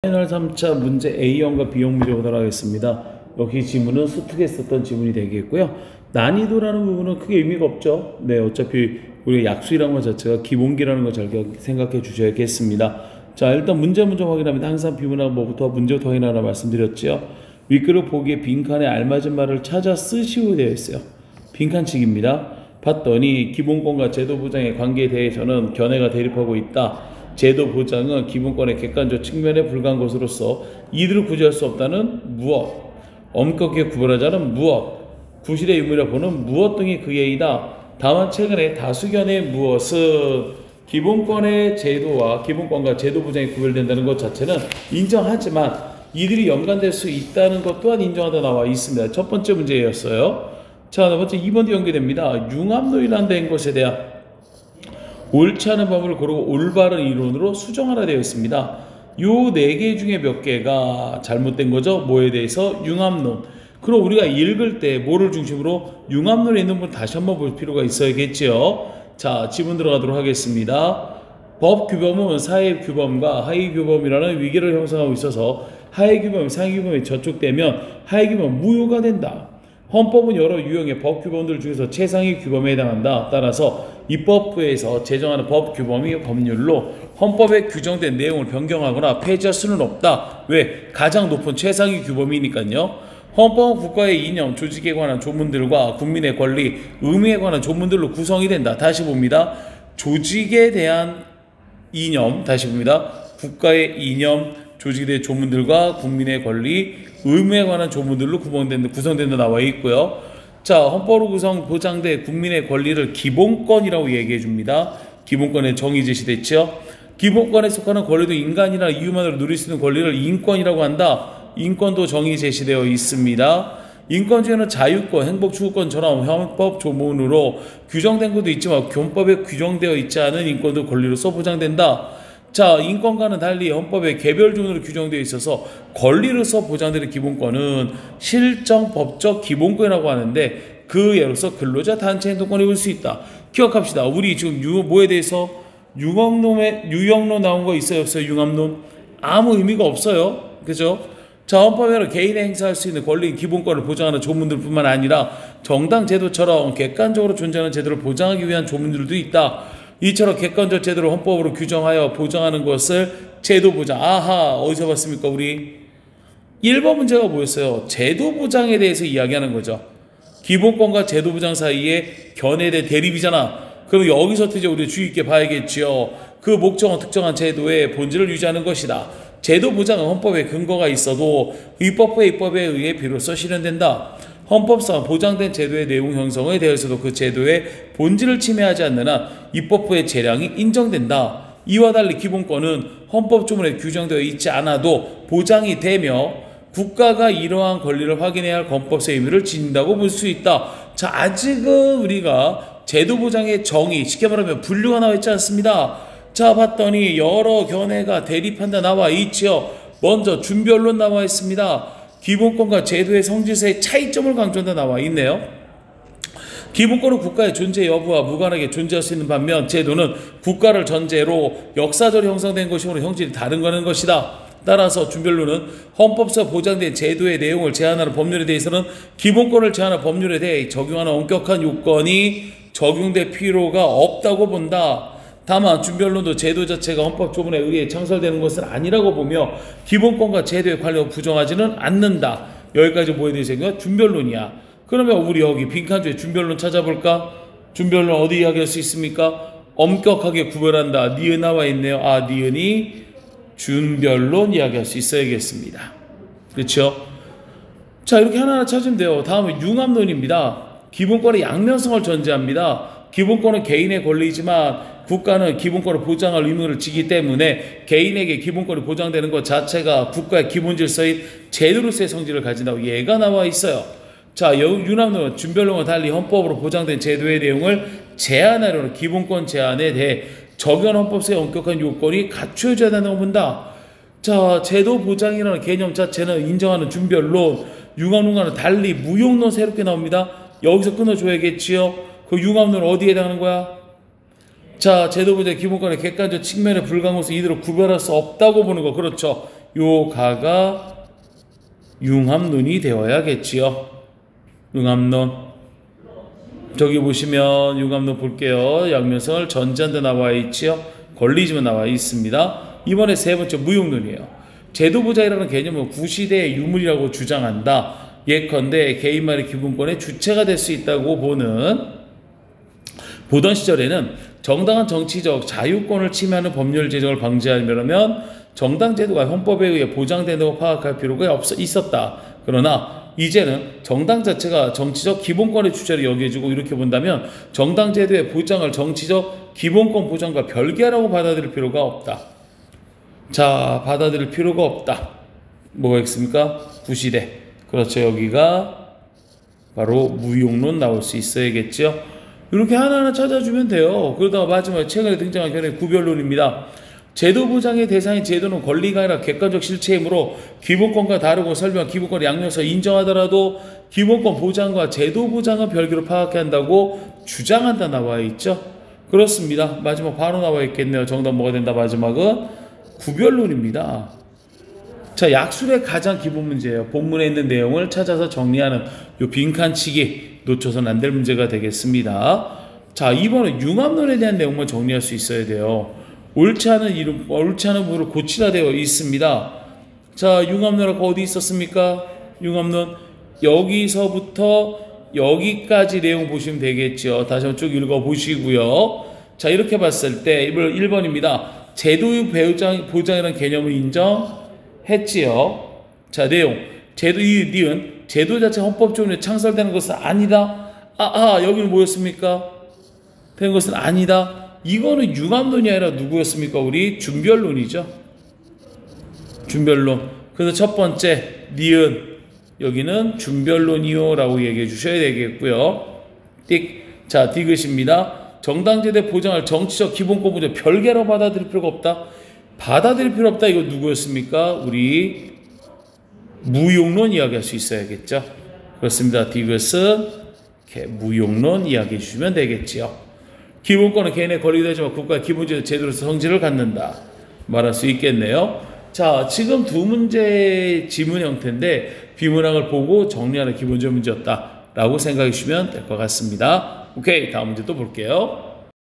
파이널 3차 문제 A형과 B형 문제 보도록 하겠습니다. 여기 지문은 수특에 썼던 지문이 되겠고요. 난이도라는 부분은 크게 의미가 없죠. 네, 어차피 우리가 약수이라는 것 자체가 기본기라는 걸 잘 생각해 주셔야겠습니다. 자, 일단 문제 먼저 확인합니다. 항상 비문하고 뭐부터 문제부터 확인하라 말씀드렸죠. 윗그릇 보기에 빈칸에 알맞은 말을 찾아 쓰시오 되어 있어요. 빈칸치기입니다. 봤더니 기본권과 제도 보장의 관계에 대해서는 견해가 대립하고 있다. 제도 보장은 기본권의 객관적 측면에 불과한 것으로서 이들을 구제할 수 없다는 무엇, 엄격하게 구별하자는 무엇, 구실의 의무라 보는 무엇 등이 그 예이다. 다만 최근에 다수견의 무엇은 기본권의 제도와 기본권과 제도 보장이 구별된다는 것 자체는 인정하지만 이들이 연관될 수 있다는 것 또한 인정하다 나와 있습니다. 첫 번째 문제였어요. 자, 두 번째 2번도 연계됩니다. 융합론이라는 된 것에 대한 옳지 않은 법을 고르고 올바른 이론으로 수정하라 되어 있습니다. 요 4개 중에 몇 개가 잘못된 거죠? 뭐에 대해서? 융합론. 그럼 우리가 읽을 때 뭐를 중심으로? 융합론에 있는 부분 다시 한번 볼 필요가 있어야겠죠. 자, 지문 들어가도록 하겠습니다. 법 규범은 사회 규범과 하위 규범이라는 위계를 형성하고 있어서 하위 규범이 상위 규범에 저촉되면 하위 규범은 무효가 된다. 헌법은 여러 유형의 법 규범들 중에서 최상위 규범에 해당한다. 따라서 입법부에서 제정하는 법 규범이 법률로 헌법에 규정된 내용을 변경하거나 폐지할 수는 없다. 왜? 가장 높은 최상위 규범이니까요. 헌법은 국가의 이념, 조직에 관한 조문들과 국민의 권리, 의무에 관한 조문들로 구성이 된다. 다시 봅니다. 조직에 대한 이념, 다시 봅니다. 국가의 이념, 조직에 대한 조문들과 국민의 권리, 의무에 관한 조문들로 구성된다 나와 있고요. 자, 헌법으로 보장된 국민의 권리를 기본권이라고 얘기해 줍니다. 기본권의 정의 제시됐죠. 기본권에 속하는 권리도 인간이나 이유만으로 누릴 수 있는 권리를 인권이라고 한다. 인권도 정의 제시되어 있습니다. 인권 중에는 자유권, 행복추구권처럼 헌법 조문으로 규정된 것도 있지만 헌법에 규정되어 있지 않은 인권도 권리로서 보장된다. 자, 인권과는 달리 헌법에 개별조문으로 규정되어 있어서 권리로서 보장되는 기본권은 실정 법적 기본권이라고 하는데 그 예로서 근로자 단체 행동권을 입을 수 있다. 기억합시다. 우리 지금 뭐에 대해서 유형론 나온 거 있어요 없어요? 융합론 아무 의미가 없어요. 그죠? 자, 헌법에는 개인이 행사할 수 있는 권리인 기본권을 보장하는 조문들 뿐만 아니라 정당 제도처럼 객관적으로 존재하는 제도를 보장하기 위한 조문들도 있다. 이처럼 객관적 제도를 헌법으로 규정하여 보장하는 것을 제도 보장. 아하, 어디서 봤습니까 우리? 1번 문제가 뭐였어요? 제도 보장에 대해서 이야기하는 거죠. 기본권과 제도 보장 사이에 견해대 대립이잖아. 그럼 여기서 이제 우리 주의 있게 봐야겠지요. 그 목적은 특정한 제도의 본질을 유지하는 것이다. 제도 보장은 헌법에 근거가 있어도 입법에 의해 비로소 실현된다. 헌법상 보장된 제도의 내용 형성에 대해서도 그 제도의 본질을 침해하지 않는 한 입법부의 재량이 인정된다. 이와 달리 기본권은 헌법 조문에 규정되어 있지 않아도 보장이 되며 국가가 이러한 권리를 확인해야 할 헌법의 의미를 지닌다고 볼 수 있다. 자, 아직은 우리가 제도 보장의 정의, 쉽게 말하면 분류가 나와 있지 않습니다. 자, 봤더니 여러 견해가 대립한다 나와 있지요. 먼저 준별론 나와 있습니다. 기본권과 제도의 성질서의 차이점을 강조한다 나와 있네요. 기본권은 국가의 존재 여부와 무관하게 존재할 수 있는 반면 제도는 국가를 전제로 역사적으로 형성된 것이므로 형질이 다른 거는 것이다. 따라서 준별론은 헌법서 보장된 제도의 내용을 제한하는 법률에 대해서는 기본권을 제한하는 법률에 대해 적용하는 엄격한 요건이 적용될 필요가 없다고 본다. 다만 준별론도 제도 자체가 헌법 조문에 의해 창설되는 것은 아니라고 보며 기본권과 제도의 관련을 부정하지는 않는다. 여기까지 뭐에 대해서 준별론이야. 그러면 우리 여기 빈칸조에 준별론 찾아볼까? 준별론 어디 이야기할 수 있습니까? 엄격하게 구별한다. 니은 나와 있네요. 아, 니은이 준별론 이야기할 수 있어야겠습니다. 그렇죠? 자, 이렇게 하나하나 찾으면 돼요. 다음은 융합론입니다. 기본권의 양면성을 전제합니다. 기본권은 개인의 권리이지만 국가는 기본권을 보장할 의무를 지기 때문에 개인에게 기본권이 보장되는 것 자체가 국가의 기본 질서인 제도로서의 성질을 가진다고 얘가 나와 있어요. 자, 융합론은 준별론과 달리 헌법으로 보장된 제도의 내용을 제한하려는 기본권 제한에 대해 적용 헌법서의 엄격한 요건이 갖춰져야 된다고 본다. 자, 제도 보장이라는 개념 자체는 인정하는 준별론, 융합론과는 달리 무용론 새롭게 나옵니다. 여기서 끊어줘야겠지요. 그 융합론 어디에 해당하는 거야? 자, 제도부자 기본권의 객관적 측면에 불가한 것을 이대로 구별할 수 없다고 보는 거. 그렇죠. 요 가가 융합론이 되어야겠지요. 융합론. 저기 보시면 융합론 볼게요. 양면성을 전제한다 나와 있지요. 권리지만 나와 있습니다. 이번에 세 번째 무용론이에요. 제도부자라는 개념은 구시대의 유물이라고 주장한다. 예컨대 개인만의 기본권의 주체가 될 수 있다고 보던 시절에는 정당한 정치적 자유권을 침해하는 법률 제정을 방지하려면 정당 제도가 헌법에 의해 보장된다고 파악할 필요가 있었다. 그러나 이제는 정당 자체가 정치적 기본권의 주체를 여겨주고 이렇게 본다면 정당 제도의 보장을 정치적 기본권 보장과 별개라고 받아들일 필요가 없다. 자, 받아들일 필요가 없다. 뭐가 있습니까? 구시대. 그렇죠. 여기가 바로 무용론 나올 수 있어야겠죠. 이렇게 하나하나 찾아주면 돼요. 그러다가 마지막에 최근에 등장한 견해 구별론입니다. 제도 보장의 대상인 제도는 권리가 아니라 객관적 실체이므로 기본권과 다르고 설명 기본권을 양면서 인정하더라도 기본권 보장과 제도 보장은 별개로 파악해야 한다고 주장한다 나와 있죠. 그렇습니다. 마지막 바로 나와 있겠네요. 정답 뭐가 된다? 마지막은 구별론입니다. 자, 약술의 가장 기본 문제예요. 본문에 있는 내용을 찾아서 정리하는 요 빈칸치기 놓쳐서는 안 될 문제가 되겠습니다. 자, 이번에 융합론에 대한 내용만 정리할 수 있어야 돼요. 옳지 않은 부분을 고치라 되어 있습니다. 자, 융합론은 어디 있었습니까? 융합론 여기서부터 여기까지 내용 보시면 되겠죠. 다시 한번 쭉 읽어보시고요. 자, 이렇게 봤을 때 1번입니다. 제도의 보장이라는 개념을 인정했지요. 자, 내용 니은 제도 자체 헌법적으로 창설되는 것은 아니다. 여기는 뭐였습니까? 된 것은 아니다. 이거는 융합론이 아니라 누구였습니까? 우리 준별론이죠. 준별론. 그래서 첫 번째 니은 여기는 준별론이요 라고 얘기해 주셔야 되겠고요. 자, 디귿입니다. 정당제대 보장할 정치적 기본권 보장 별개로 받아들일 필요가 없다. 받아들일 필요 없다. 이거 누구였습니까? 우리 무용론 이야기할 수 있어야겠죠. 그렇습니다. 디귿은 이렇게 무용론 이야기해 주시면 되겠지요. 기본권은 개인의 권리가 되지만 국가의 기본적 제도로서 성질을 갖는다. 말할 수 있겠네요. 자, 지금 두 문제의 지문 형태인데 비문항을 보고 정리하는 기본적 문제였다 라고 생각해 주시면 될 것 같습니다. 오케이, 다음 문제 또 볼게요.